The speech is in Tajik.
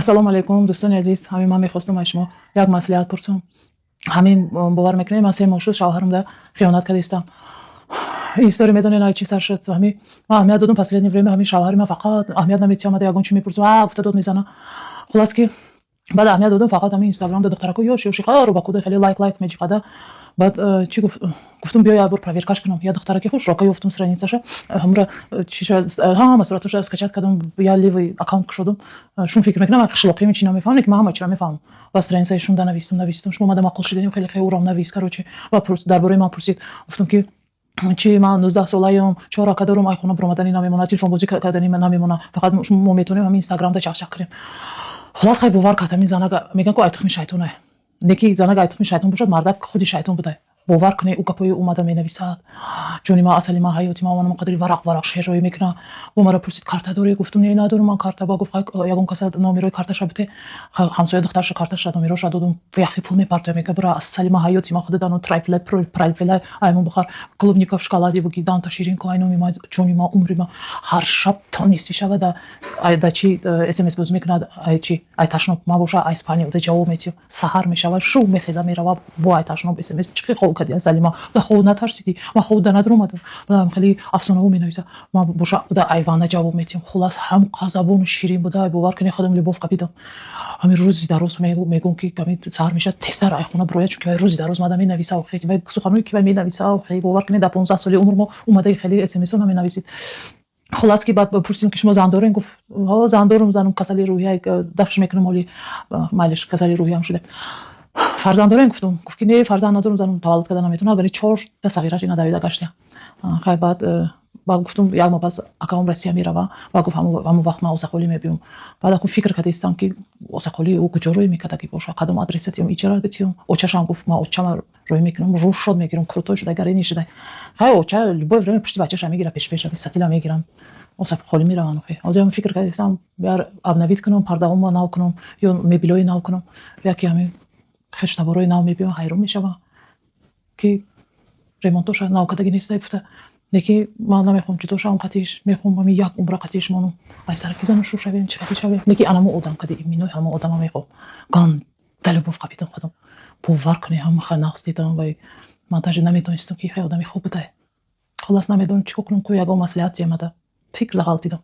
ассалому алайкум дӯстони азиз. Ҳамин ман мехостам аз шумо як маслиҳат пурсам. Ҳамин бовар мекунем ман 3 моҳ шуд шавҳарамда хиёнат кардистам. история медонед ай чӣ сар шуд. Ҳамин ман аҳамият додам последнее время ҳамин шавҳари ман фақат аҳамият намедиҳам. омада ягон чӣ мепурсам гуфта дод мезанам. хулос ки баъд аҳамият додам фақат ҳамин инстаграмда духтарако ёши қару ба кудай хеле лайк меҷиқада. баъд чӣ гуфтам биё як бор проверкаш кунам. Я духтараки хушрока ёфтам страницаша ҳамра чӣ шуд ҳама сураташа скачат кардам. Я левый аккаунт кушодам. шун фикр мекунам қишлоқиам чӣ намефаҳмам ки ман ҳама чиро мефаҳмам. ва страницаашунда навистам шумо омада мақол шиданем хеле урам навис короче ва дар бораи ман пурсид. гуфтам ки чӣ ман 19 солаям 4 рака дорам ай хона биромадани намемонад телефонбозӣ кардани намемонад фақат мо метавонем ҳамин инстаграмда чақчақ кунем. хулос хай бовар кард ҳамин занак мегӯянд ки ай тухми шайтон неки занак ай тухми шайтон бошад мардак худи шайтон буда. бовар кунед ӯ гапои омада менависад ҷони ман асали ман ҳаёти ман ванам қадри варақ шерроӣ мекунад. бо мара пурсид карта дорӣ? гуфтам не надорам ман карта. ба гуфт ягон каса номерои карташа бите. ҳамсоя духтарша карташа номероша додам яхи пул мепартоям. мега бра асали ман ҳаёти ман худатано трайфлай аймон бухар клубников шоколади буги данта ширинко ай номи ман ҷони ман умри ман ҳар шаб то нисфи шавада да чи смс бозӣ мекунад ай чи ай ташноб мабоша ай спальня уда ҷавоб метиҳам. саҳар мешавад шув мехеза мерава бо ай ташноб смс чиқи хоб кади асали ман да хоб натарсидӣ ман хоб да надромадам. бадам хеле афсонаво менависа ман боша уда ай вана ҷавоб метиҳам. хулас ҳам қазабону ширин буда. ай бовар кунед худам любов қабидам. ҳамин рӯзи дароз мегӯям ки ҳамин саҳар мешавад тезтар ай хона бирояд чунки рӯзи дароз мада менависа вай суханоне ки вай менависа хеле бовар кунед да 15 соли умр мо омадаи хеле смсо наменависид. خلاص که بعد پرسیدم که شما زن دارین؟ گفت ها زن دارم. زنم کسلی روحیه دفعش میکنم ولی مالش کسلی روحی هم شده. فرزند دارین؟ گفت که نه فرزند ندارم. زنم تولد کرده نمیتونه. ولی 4 تا صغیرش اینا دویده گشته. خیلی بعد گفتم یک ماه پس اکام روسیه میروم و گفت همون وقت من اوساخولی میبیم. بعد اون فکر کردم که اوساخولی او کجا روی میکرده که باشه کدام آدرساتیم ایجاد بتیم. اوچه‌شم گفت ما اوچه‌م روی میکنم روش شد میگیرم کروتو شده گری نشده. خیلی اوچه любой время پشت بچه‌ش میگیره پیش ساتیلا میگیرم. اوساخولی میروم. خیلی از اون فکر کردم بیار ابنویت کنم پرده‌ام نو کنم یا مبلای نو کنم یا که همین خشتبارای نو میبیم حیران میشم که ремонтоша навкадаги неста гуфта неки ман намехоҳам ҷудо шавам қатиш мехоҳам ҳамин як умра қатиш монам ай сараки зану шу шавем чӣ қади шавем неки анамо одам кади минои ҳама одама мехоҳам ганда любов қабидам худам бовар кунӣ ҳама ха нағз дидам вай ман даже намедонистам ки хай одами хуб буда. хулас намедонам чӣ кунам ку ягон маслиҳат зиёмада фикр зағалтидам.